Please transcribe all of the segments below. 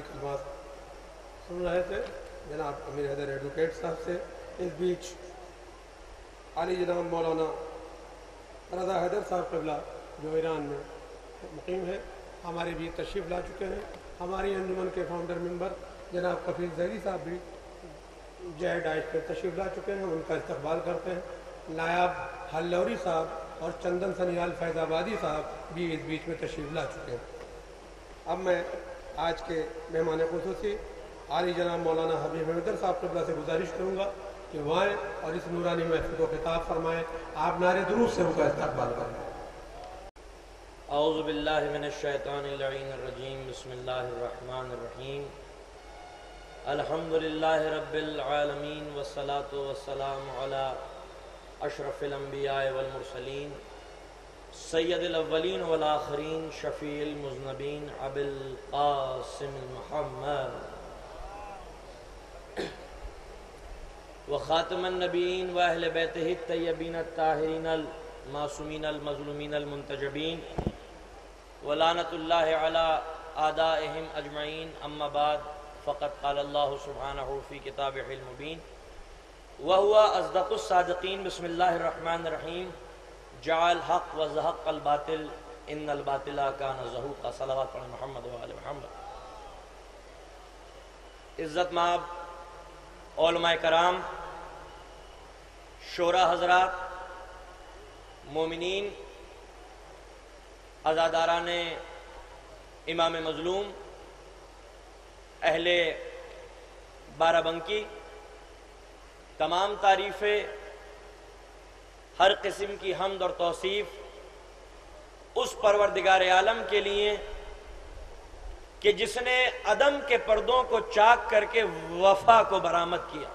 کلمات سن رہے تھے جناب امیر حیدر ایڈوکیٹ صاحب سے۔ اس بیچ عالی جناب مولانا رضا حیدر صاحب قبلہ جو ایران میں مقیم ہے ہمارے بھی تشریف لا چکے ہیں۔ ہماری انجمن کے فاؤنڈر ممبر جناب کفیل زہری صاحب بھی جے ڈائش پہ تشریف لا چکے ہیں، ہم ان کا استقبال کرتے ہیں۔ نائب ہلوری صاحب اور چندن سنیال فیض آبادی صاحب بھی اس بیچ میں تشریف لا چکے ہیں۔ اب میں آج کے مہمان خصوصی عالی جناب مولانا حبیب حیدر صاحب قبلہ سے گزارش کروں گا کہ وہ آئیں اور اس نورانی محفل کو خطاب فرمائیں، آپ نعرے درود سے ان کا استقبال کریں۔ اعوذ باللہ من الشیطان اللعین الرجیم، بسم اللہ الرحمن الرحیم، الحمدللہ رب العالمین والصلاة والسلام علی اشرف الانبیاء والمرسلین سید الاولین والآخرین شفیع المذنبین ابی القاسم محمد وخاتم النبیین واہل بیتہ الطیبین الطاہرین المعصومین المظلومین المنتجبین ولعنۃ اللہ علی اعدائہم اجمعین، اما بعد فقد قال اللہ سبحانہ فی کتابہ المبین وہو اصدق الصادقین، بسم اللہ الرحمن الرحیم، جعل حق و زحق الباطل ان الباطل کان زہوقا۔ صلوات پڑھیں محمد و آل محمد۔ عزت مآب علماء کرام، شورا حضرات، مومنین، عزاداران امام مظلوم، اہل بارہ بنکی، تمام تعریفیں، ہر قسم کی حمد اور توصیف اس پروردگار عالم کے لیے کہ جس نے عدم کے پردوں کو چاک کر کے وفا کو برآمد کیا،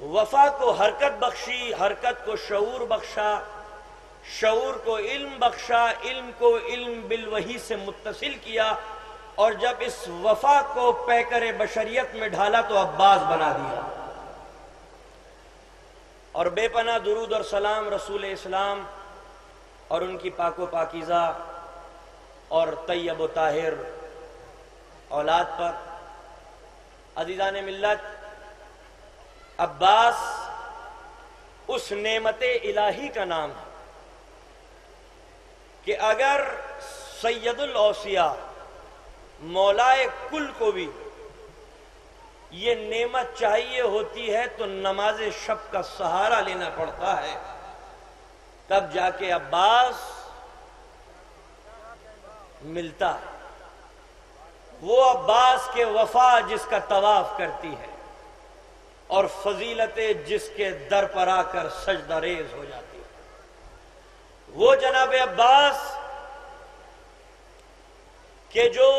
وفا کو حرکت بخشی، حرکت کو شعور بخشا، شعور کو علم بخشا، علم کو علم بالوحی سے متصل کیا، اور جب اس وفا کو پیکر بشریت میں ڈھالا تو عباس بنا دیا۔ اور بے پناہ درود اور سلام رسول اسلام اور ان کی پاک و پاکیزہ اور طیب و طاہر اولاد پر۔ عزیزان ملت، عباس اس نعمت الہی کا نام ہے کہ اگر سید الاوصیاء مولائے کل کو بھی یہ نعمت چاہیے ہوتی ہے تو نماز شب کا سہارا لینا پڑتا ہے، تب جا کے عباس ملتا ہے۔ وہ عباس کے وفا جس کا طواف کرتی ہے اور فضیلت جس کے در پر آ کر سجدہ ریز ہو جاتی ہے، وہ جناب عباس کہ جو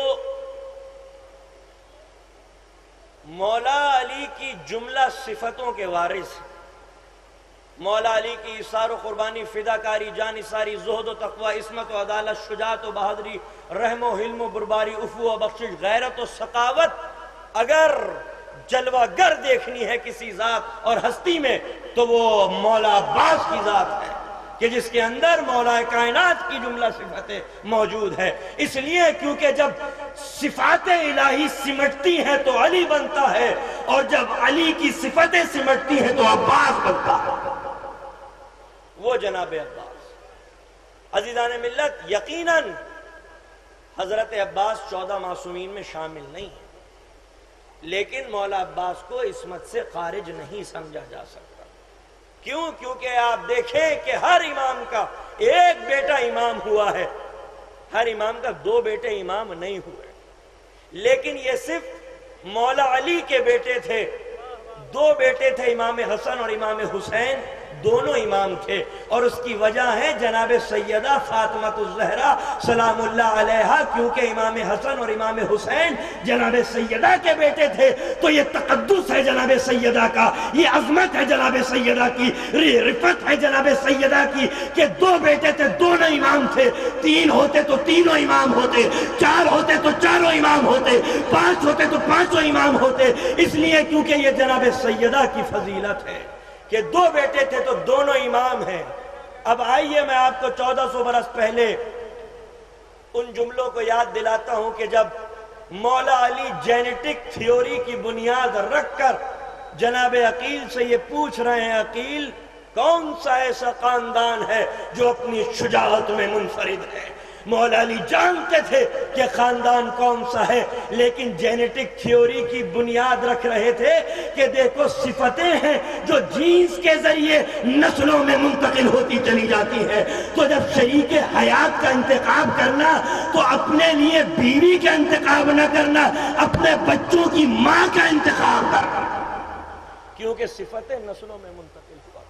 مولا علی کی جملہ صفتوں کے وارث ہیں۔ مولا علی کی اثار و قربانی، فداکاری، جانثاری، زہد و تقوی، عصمت و عدالت، شجاعت و بہادری، رحم و حلم و برباری، عفو و بخشش، غیرت و سخاوت، اگر جلوہ گر دیکھنی ہے کسی ذات اور ہستی میں تو وہ مولا عباس کی ذات ہے کہ جس کے اندر مولا کائنات کی جملہ صفتیں موجود ہے۔ اس لیے کیونکہ جب صفات الہی سمٹتی ہیں تو علی بنتا ہے، اور جب علی کی صفتیں سمٹتی ہیں تو عباس بنتا ہے، وہ جناب عباس۔ عزیزان ملت، یقیناً حضرت عباس 14 معصومین میں شامل نہیں ہے، لیکن مولا عباس کو عصمت سے خارج نہیں سمجھا جا سکتا۔ کیوں؟ کیونکہ آپ دیکھیں کہ ہر امام کا ایک بیٹا امام ہوا ہے، ہر امام کا 2 بیٹے امام نہیں ہوئے، لیکن یہ صرف مولا علی کے بیٹے تھے۔ 2 بیٹے تھے، امام حسن اور امام حسین، دونوں امام تھے، اور اس کی وجہ ہے جناب سیدہ فاطمہ الزہرا سلام اللہ علیہا، کیونکہ امام حسن اور امام حسین جناب سیدہ کے بیٹے تھے۔ تو یہ تقدس ہے جناب سیدہ کا، یہ عظمت ہے جناب سیدہ کی، رفت ہے جناب سیدہ کی کہ 2 بیٹے تھے، دونوں امام تھے۔ 3 ہوتے تو تینوں امام ہوتے، 4 ہوتے تو چاروں امام ہوتے، 5 ہوتے تو 5 امام ہوتے، اس لیے کیونکہ یہ جناب سیدہ کی فضیلت ہے کہ 2 بیٹے تھے تو دونوں امام ہیں۔ اب آئیے میں آپ کو 1400 برس پہلے ان جملوں کو یاد دلاتا ہوں کہ جب مولا علی جینیٹک تھیوری کی بنیاد رکھ کر جناب عقیل سے یہ پوچھ رہے ہیں، عقیل کون سا ایسا خاندان ہے جو اپنی شجاعت میں منفرد ہے؟ مولا علی جانتے تھے کہ خاندان کون سا ہے، لیکن جینیٹک تھیوری کی بنیاد رکھ رہے تھے کہ دیکھو صفتیں ہیں جو جینز کے ذریعے نسلوں میں منتقل ہوتی چلی جاتی ہے، تو جب شریک حیات کا انتخاب کرنا تو اپنے لیے بیوی کا انتخاب نہ کرنا، اپنے بچوں کی ماں کا انتخاب کرنا، کیونکہ صفتیں نسلوں میں منتقل ہوا۔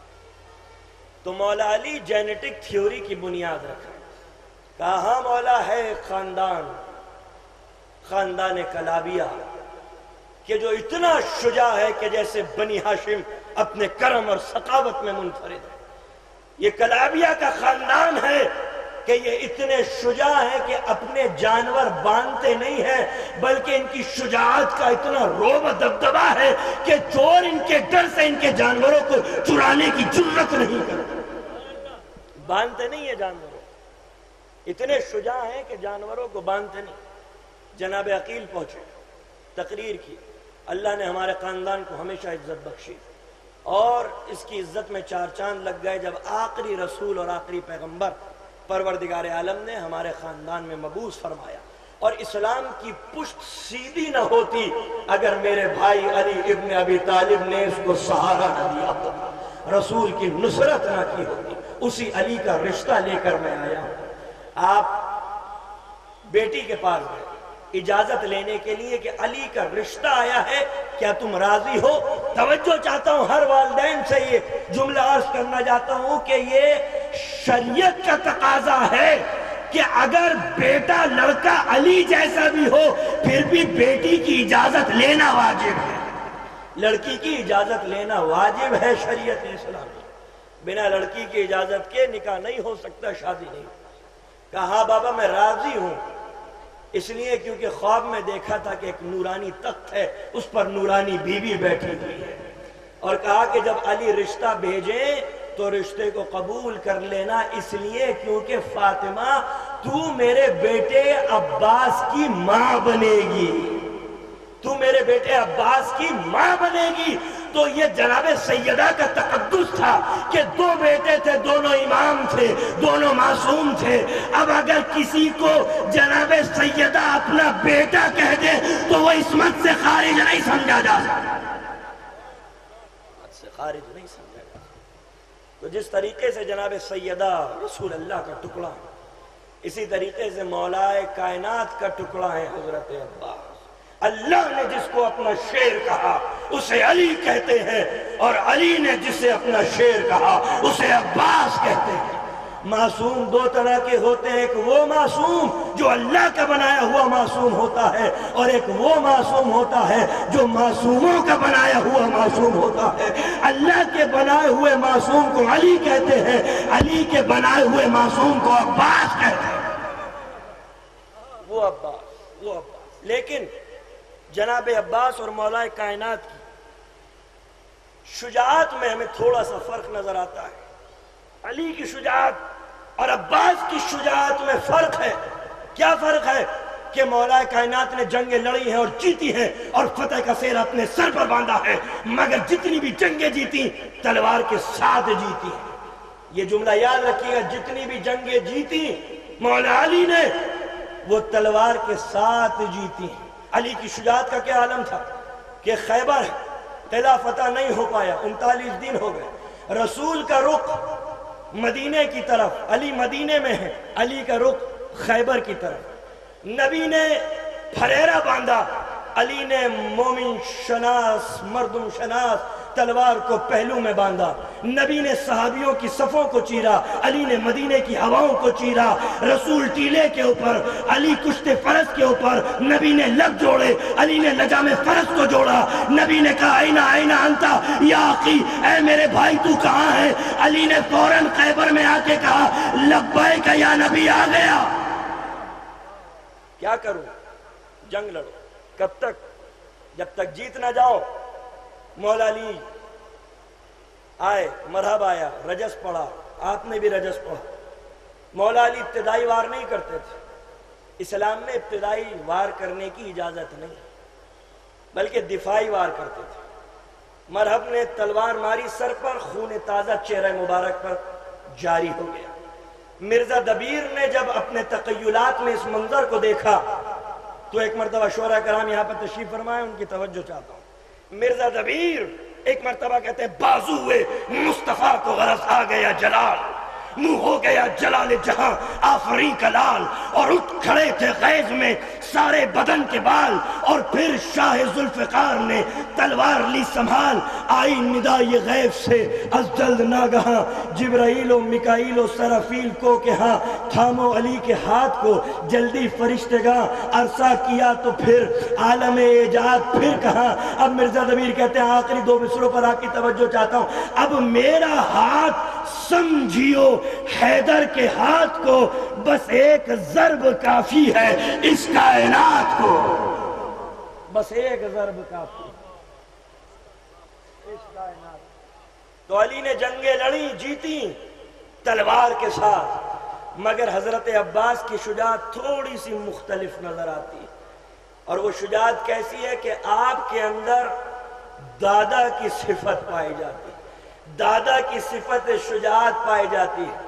تو مولا علی جینیٹک تھیوری کی بنیاد رکھا، کہاں مولا ہے ایک خاندان کلابیہ کہ جو اتنا شجاع ہے کہ جیسے بنی ہاشم اپنے کرم اور سخاوت میں منفرد ہے۔ یہ کلابیہ کا خاندان ہے کہ یہ اتنے شجاع ہیں کہ اپنے جانور باندھتے نہیں ہیں، بلکہ ان کی شجاعت کا اتنا رعب و دبدبہ ہے کہ چور ان کے ڈر سے ان کے جانوروں کو چرانے کی جرت نہیں کرتے، باندھتے نہیں ہیں جانوروں، اتنے شجاع ہیں کہ جانوروں کو باندھتے نہیں۔ جناب عقیل پہنچے، تقریر کی، اللہ نے ہمارے خاندان کو ہمیشہ عزت بخشی اور اس کی عزت میں چار چاند لگ گئے جب آخری رسول اور آخری پیغمبر پروردگار عالم نے ہمارے خاندان میں مبعوث فرمایا، اور اسلام کی پشت سیدھی نہ ہوتی اگر میرے بھائی علی ابن ابی طالب نے اس کو سہارا نہ دیا ہوتا، رسول کی نصرت نہ کی ہوتی۔ اسی علی کا رشتہ لے کر میں آیا ہوں۔ آپ بیٹی کے پاس گئے اجازت لینے کے لیے کہ علی کا رشتہ آیا ہے، کیا تم راضی ہو؟ توجہ چاہتا ہوں ہر والدین سے یہ جملہ عرض کرنا چاہتا ہوں کہ یہ شریعت کا تقاضا ہے کہ اگر بیٹا لڑکا علی جیسا بھی ہو پھر بھی بیٹی کی اجازت لینا واجب ہے، لڑکی کی اجازت لینا واجب ہے شریعت اسلامی۔ بنا لڑکی کی اجازت کے نکاح نہیں ہو سکتا، شادی نہیں۔ کہا بابا میں راضی ہوں، اس لیے کیونکہ خواب میں دیکھا تھا کہ ایک نورانی تخت ہے، اس پر نورانی بیوی بیٹھی ہوئی ہے، اور کہا کہ جب علی رشتہ بھیجیں تو رشتے کو قبول کر لینا، اس لیے کیونکہ فاطمہ تو میرے بیٹے عباس کی ماں بنے گی، تو میرے بیٹے عباس کی ماں بنے گی۔ تو یہ جناب سیدہ کا تقدس تھا کہ دو بیٹے تھے، دونوں امام تھے، دونوں معصوم تھے۔ اب اگر کسی کو جناب سیدہ اپنا بیٹا کہہ دے تو وہ عصمت سے خارج نہیں سمجھا جا سکتا، خارج نہیں سمجھا جا سکتا۔ تو جس طریقے سے جناب سیدہ رسول اللہ کا ٹکڑا، اسی طریقے سے مولا کائنات کا ٹکڑا ہے حضرت عباس۔ اللہ نے جس کو اپنا شیر کہا اسے علی کہتے ہیں، اور علی نے جسے اپنا شیر کہا اسے عباس کہتے ہیں۔ معصوم دو طرح کے ہوتے ہیں، ایک وہ معصوم جو اللہ کا بنایا ہوا معصوم ہوتا ہے، اور ایک وہ معصوم ہوتا ہے جو معصوموں کا بنایا ہوا معصوم ہوتا ہے۔ اللہ کے بنائے ہوئے معصوم کو علی کہتے ہیں، علی کے بنائے ہوئے معصوم کو عباس کہتے ہیں۔ وہ عباس لیکن جناب عباس اور مولا کائنات کی شجاعت میں ہمیں تھوڑا سا فرق نظر آتا ہے۔ علی کی شجاعت اور عباس کی شجاعت میں فرق ہے۔ کیا فرق ہے؟ کہ مولا کائنات نے جنگیں لڑی ہیں اور جیتی ہیں اور فتح کا سیر اپنے سر پر باندھا ہے، مگر جتنی بھی جنگیں جیتی تلوار کے ساتھ جیتی ہیں۔ یہ جملہ یاد رکھیے گا، جتنی بھی جنگیں جیتی مولا علی نے وہ تلوار کے ساتھ جیتی ہیں۔ علی کی شجاعت کا کیا عالم تھا کہ خیبر قلعہ فتح نہیں ہو پایا، 39 دن ہو گئے، رسول کا رخ مدینے کی طرف، علی مدینے میں ہے، علی کا رخ خیبر کی طرف، نبی نے پھریرا باندھا، علی نے مومن شناس مردم شناس تلوار کو پہلو میں باندھا، نبی نے صحابیوں کی صفوں کو چیرا، علی نے مدینے کی ہواؤں کو چیرا، رسول ٹیلے کے اوپر، علی کشتے فرس کے اوپر، نبی نے لب جوڑے، علی نے لجام فرس کو جوڑا، نبی نے کہا اینا اینا انتا یا اخی، اے میرے بھائی تو کہاں ہے؟ علی نے فوراً خیبر میں آ کے کہا لبیک یا نبی، آ گیا۔ کیا کروں؟ جنگ لڑو۔ کب تک؟ جب تک جیت نہ جاؤ۔ مولا علی آئے، مرحب آیا، رجس پڑھا، آپ نے بھی رجس پڑھا۔ مولا علی ابتدائی وار نہیں کرتے تھے، اسلام میں ابتدائی وار کرنے کی اجازت نہیں، بلکہ دفاعی وار کرتے تھے۔ مرحب نے تلوار ماری سر پر، خون تازہ چہرہ مبارک پر جاری ہو گیا۔ مرزا دبیر نے جب اپنے تخیلات میں اس منظر کو دیکھا تو ایک مرتبہ شورا کرام یہاں پر تشریف فرمائے، ان کی توجہ چاہتا ہوں۔ مرزا دبیر ایک مرتبہ کہتے ہیں بازوئے مصطفیٰ کو غرض آ گیا جلال، منہ ہو گیا جلال جہاں آفریں کا لال، اور اٹھ کھڑے تھے غیظ میں سارے بدن کے بال، اور پھر شاہ ذوالفقار نے تلوار لی سنبھال، آئی ندا یہ غیب سے از جلد ناگہاں، جبرائیل و میکائیل و سرافیل کو کہ ہاں تھامو علی کے ہاتھ کو، جلدی فرشتگاں عرصہ کیا تو پھر عالم ایجاد پھر کہاں۔ اب مرزا دبیر کہتے ہیں آخری دو مصروں پر آپ کی توجہ چاہتا ہوں، اب میرا ہاتھ سمجھیو حیدر کے ہاتھ کو، بس ایک ضرب کافی ہے اس کائنات کو، بس ایک ضرب کافی اس کائنات۔ تو علی نے جنگیں لڑی جیتی تلوار کے ساتھ، مگر حضرت عباس کی شجاعت تھوڑی سی مختلف نظر آتی، اور وہ شجاعت کیسی ہے کہ آپ کے اندر دادا کی صفت پائی جاتی، دادا کی صفت شجاعت پائی جاتی ہے۔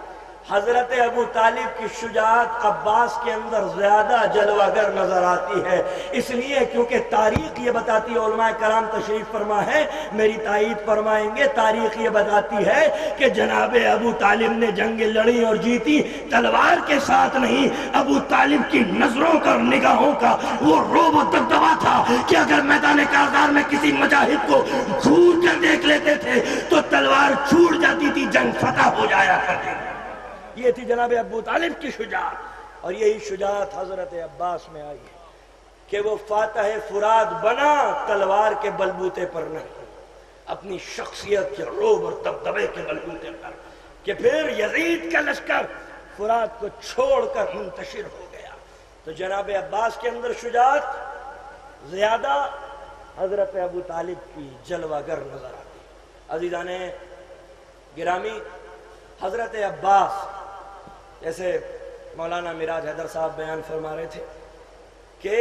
حضرت ابو طالب کی شجاعت عباس کے اندر زیادہ جلوہ گر نظر آتی ہے، اس لیے کیونکہ تاریخ یہ بتاتی ہے، علماء کرام تشریف فرما ہے، میری تائید فرمائیں گے، تاریخ یہ بتاتی ہے کہ جناب ابو طالب نے جنگیں لڑی اور جیتی تلوار کے ساتھ نہیں، ابو طالب کی نظروں کا اور نگاہوں کا وہ رعب و دبدبا تھا کہ اگر میدان کارزار میں کسی مجاہد کو گھور کر دیکھ لیتے تھے تو تلوار چھوٹ جاتی تھی، جنگ فتح ہو جایا کرتی تھی۔ یہ تھی جناب ابو طالب کی شجاعت، اور یہی شجاعت حضرت عباس میں آئی ہے کہ وہ فاتح فرات بنا تلوار کے بلبوتے پر نہیں، اپنی شخصیت کے رعب اور دبدبے کے بلبوتے پر، کہ پھر یزید کا لشکر فرات کو چھوڑ کر منتشر ہو گیا۔ تو جناب عباس کے اندر شجاعت زیادہ، حضرت ابو طالب کی جلوہ گر نظر آتی۔ عزیزان گرامی، حضرت عباس، جیسے مولانا میراج حیدر صاحب بیان فرما رہے تھے کہ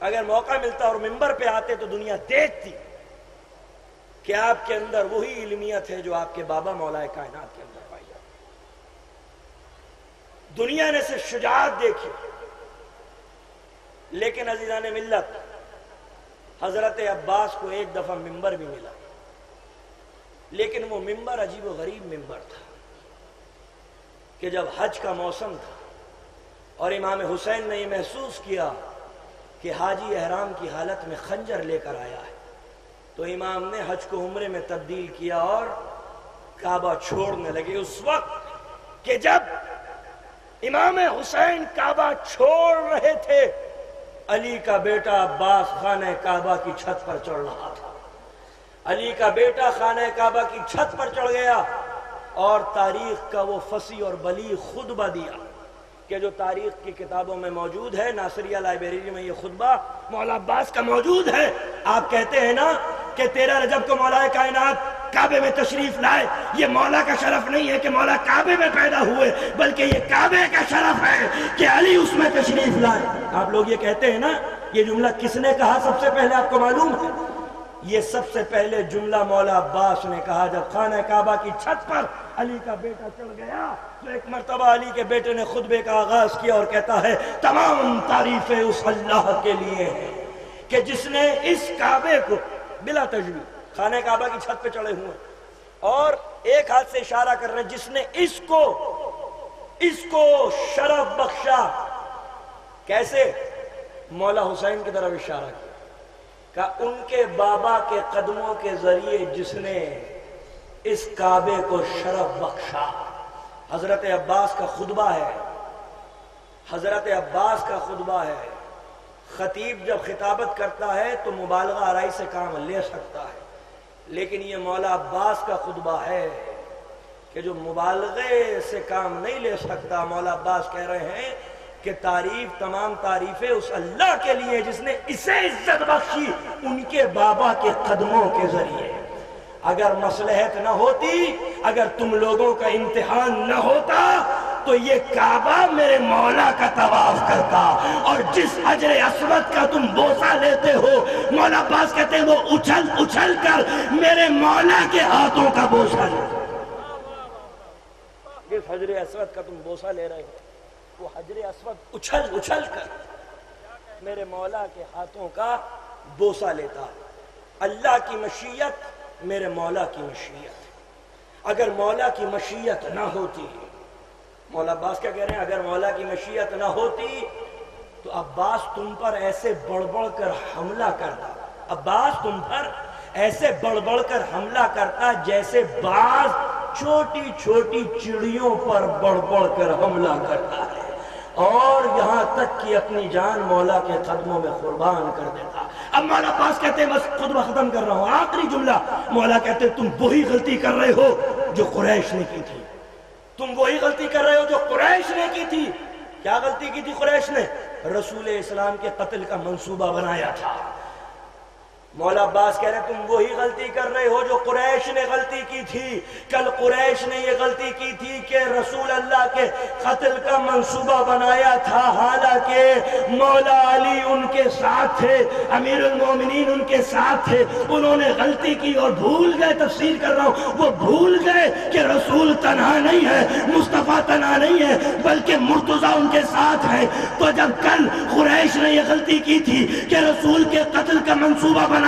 اگر موقع ملتا اور منبر پہ آتے تو دنیا دیکھتی کہ آپ کے اندر وہی علمیت ہے جو آپ کے بابا مولا کائنات کے اندر پائی جاتی۔ دنیا نے صرف شجاعت دیکھی، لیکن عزیزان ملت، حضرت عباس کو ایک دفعہ منبر بھی ملا، لیکن وہ منبر عجیب و غریب منبر تھا کہ جب حج کا موسم تھا اور امام حسین نے یہ محسوس کیا کہ حاجی احرام کی حالت میں خنجر لے کر آیا ہے، تو امام نے حج کو عمرے میں تبدیل کیا اور کعبہ چھوڑنے لگے۔ اس وقت کہ جب امام حسین کعبہ چھوڑ رہے تھے، علی کا بیٹا عباس خانہ کعبہ کی چھت پر چڑھ رہا تھا۔ علی کا بیٹا خانہ کعبہ کی چھت پر چڑھ گیا اور تاریخ کا وہ فصیح اور بلیغ خطبہ دیا کہ جو تاریخ کی کتابوں میں موجود ہے، ناصریہ لائبریری میں یہ خطبہ مولا عباس کا موجود ہے۔ آپ کہتے ہیں نا کہ 13 رجب کو مولا کائنات کعبے میں تشریف لائے، یہ مولا کا شرف نہیں ہے کہ مولا کعبے میں پیدا ہوئے، بلکہ یہ کعبے کا شرف ہے کہ علی اس میں تشریف لائے۔ آپ لوگ یہ کہتے ہیں نا، یہ جملہ کس نے کہا سب سے پہلے آپ کو معلوم ہے؟ یہ سب سے پہلے جملہ مولا عباس نے کہا جب خانہ کعبہ کی چھت پر علی کا بیٹا چڑھ گیا تو ایک مرتبہ علی کے بیٹے نے خطبے کا آغاز کیا اور کہتا ہے تمام تعریفیں اس اللہ کے لیے ہیں کہ جس نے اس کعبے کو بلا تجویز خانہ کعبہ کی چھت پہ چڑھے ہوئے اور ایک ہاتھ سے اشارہ کر رہے ہیں، جس نے اس کو شرف بخشا۔ کیسے؟ مولا حسین کی طرف اشارہ کیا کہ ان کے بابا کے قدموں کے ذریعے جس نے اس کعبے کو شرف بخشا۔ حضرت عباس کا خطبہ ہے، حضرت عباس کا خطبہ ہے۔ خطیب جب خطابت کرتا ہے تو مبالغہ آرائی سے کام لے سکتا ہے، لیکن یہ مولا عباس کا خطبہ ہے کہ جو مبالغے سے کام نہیں لے سکتا۔ مولا عباس کہہ رہے ہیں کہ تعریف، تمام تعریفیں اس اللہ کے لیے جس نے اسے عزت بخشی ان کے بابا کے قدموں کے ذریعے۔ اگر مصلحت نہ ہوتی، اگر تم لوگوں کا امتحان نہ ہوتا تو یہ کعبہ میرے مولا کا طواف کرتا، اور جس حجر اسود کا تم بوسہ لیتے ہو، مولا عباس کہتے ہیں وہ اچھل اچھل کر میرے مولا کے ہاتھوں کا بوسہ لیتا۔ جس حجر اسود کا تم بوسہ لے رہے ہو، وہ حجر اسود اچھل اچھل کر میرے مولا کے ہاتھوں کا بوسہ لیتا۔ اللہ کی مشیت میرے مولا کی مشیت، اگر مولا کی مشیت نہ ہوتی، مولا عباس کیا کہہ رہے ہیں، اگر مولا کی مشیت نہ ہوتی تو عباس تم پر ایسے بڑھ بڑھ کر حملہ کرتا، عباس تم پر ایسے بڑھ بڑھ کر حملہ کرتا جیسے باز چھوٹی چھوٹی چڑیوں پر بڑھ بڑھ کر حملہ کرتا ہے، اور یہاں تک کہ اپنی جان مولا کے قدموں میں قربان کر دیتا۔ اب مولا عباس کہتے ہیں بس خطبہ ختم کر رہا ہوں، آخری جملہ، مولا کہتے ہیں تم وہی غلطی کر رہے ہو جو قریش نے کی تھی، تم وہی غلطی کر رہے ہو جو قریش نے کی تھی۔ کیا غلطی کی تھی قریش نے؟ رسول اسلام کے قتل کا منصوبہ بنایا تھا۔ مولا عباس کہہ رہے ہیں تم وہی غلطی کر رہے ہو جو قریش نے غلطی کی تھی۔ کل قریش نے یہ غلطی کی تھی کہ رسول اللہ کے قتل کا منصوبہ بنایا تھا، حالانکہ مولا علی ان کے ساتھ تھے، امیر المومنین ان کے ساتھ تھے، انہوں نے غلطی کی اور بھول گئے، تفسیر کر رہا ہوں، وہ بھول گئے کہ رسول تنہا نہیں ہے، مصطفیٰ تنہا نہیں ہے، بلکہ مرتضیٰ ان کے ساتھ ہیں۔ تو جب کل قریش نے یہ غلطی کی تھی کہ رسول کے قتل کا منصوبہ بنایا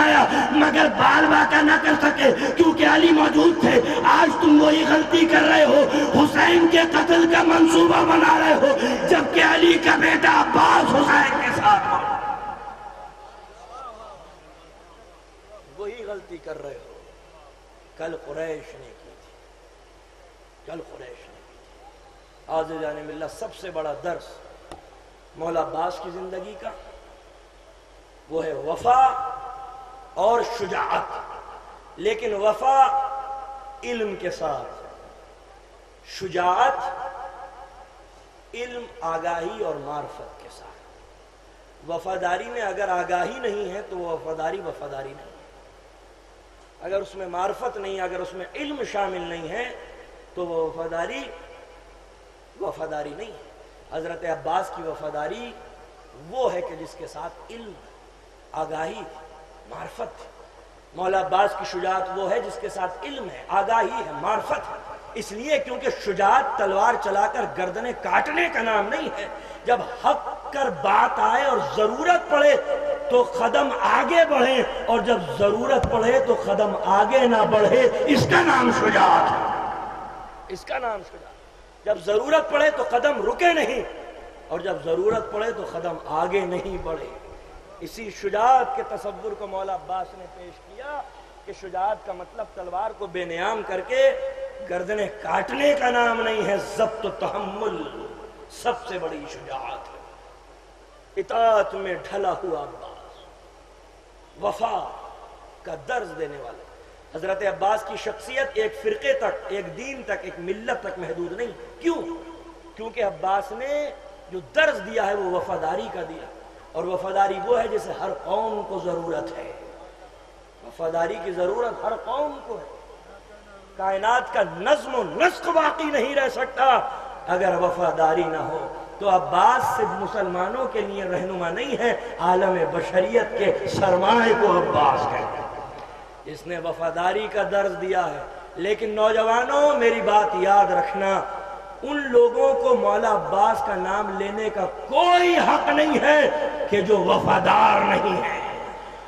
مگر بال واقع نہ کر سکے کیونکہ علی موجود تھے، آج تم وہی غلطی کر رہے ہو، حسین کے قتل کا منصوبہ بنا رہے ہو جبکہ علی کا بیٹا عباس حسین کے ساتھ وہی غلطی کر رہے ہو۔ کل قریش نے کی تھی، کل قریش نے کی تھی۔ عزیزان ملت، سب سے بڑا درس مولا عباس کی زندگی کا وہ ہے وفا اور شجاعت، لیکن وفا علم کے ساتھ، شجاعت علم، آگاہی اور معرفت کے ساتھ۔ وفاداری میں اگر آگاہی نہیں ہے تو وہ وفاداری وفاداری نہیں ہے، اگر اس میں معرفت نہیں، اگر اس میں علم شامل نہیں ہے تو وہ وفاداری وفاداری نہیں ہے۔ حضرت عباس کی وفاداری وہ ہے کہ جس کے ساتھ علم، آگاہی، معرفت۔ مولا عباس کی شجاعت وہ ہے جس کے ساتھ علم ہے، آگاہی ہے، معرفت ہے۔ اس لیے کیونکہ شجاعت تلوار چلا کر گردنیں کاٹنے کا نام نہیں ہے، جب حق کر بات آئے اور ضرورت پڑے تو قدم آگے بڑھے، اور جب ضرورت پڑے تو قدم آگے نہ بڑھے، اس کا نام شجاعت ہے، اس کا نام شجاعت۔ جب ضرورت پڑے تو قدم رکے نہیں، اور جب ضرورت پڑے تو قدم آگے نہیں بڑھے۔ اسی شجاعت کے تصور کو مولا عباس نے پیش کیا کہ شجاعت کا مطلب تلوار کو بے نیام کر کے گردنیں کاٹنے کا نام نہیں ہے، ضبط و تحمل سب سے بڑی شجاعت ہے۔ اطاعت میں ڈھلا ہوا عباس، وفا کا درس دینے والا۔ حضرت عباس کی شخصیت ایک فرقے تک، ایک دین تک، ایک ملت تک محدود نہیں۔ کیوں؟ کیونکہ عباس نے جو درس دیا ہے وہ وفاداری کا دیا، اور وفاداری وہ ہے جسے ہر قوم کو ضرورت ہے، وفاداری کی ضرورت ہر قوم کو ہے۔ کائنات کا نظم و نسق باقی نہیں رہ سکتا اگر وفاداری نہ ہو۔ تو عباس صرف مسلمانوں کے لیے رہنما نہیں ہے، عالم بشریت کے سرمایہ کو عباس کہتے ہیں، اس نے وفاداری کا درس دیا ہے۔ لیکن نوجوانوں، میری بات یاد رکھنا، ان لوگوں کو مولا عباس کا نام لینے کا کوئی حق نہیں ہے کہ جو وفادار نہیں ہے۔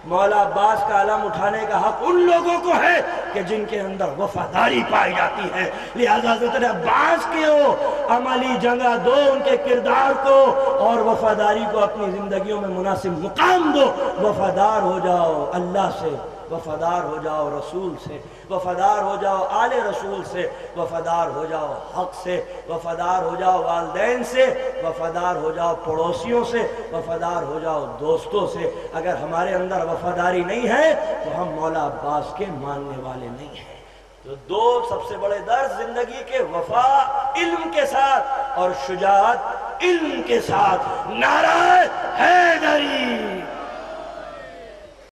مولا عباس کا علم اٹھانے کا حق ان لوگوں کو ہے کہ جن کے اندر وفاداری پائی جاتی ہے۔ لہذا حضرت عباس کو عملی جگہ دو، ان کے کردار کو اور وفاداری کو اپنی زندگیوں میں مناسب مقام دو۔ وفادار ہو جاؤ اللہ سے، وفادار ہو جاؤ رسول سے، وفادار ہو جاؤ آل رسول سے، وفادار ہو جاؤ حق سے، وفادار ہو جاؤ والدین سے، وفادار ہو جاؤ پڑوسیوں سے، وفادار ہو جاؤ دوستوں سے۔ اگر ہمارے اندر وفاداری نہیں ہے تو ہم مولا عباس کے ماننے والے نہیں ہیں۔ تو دو سب سے بڑے درس زندگی کے، وفا علم کے ساتھ اور شجاعت علم کے ساتھ۔ نعرہ حیدری!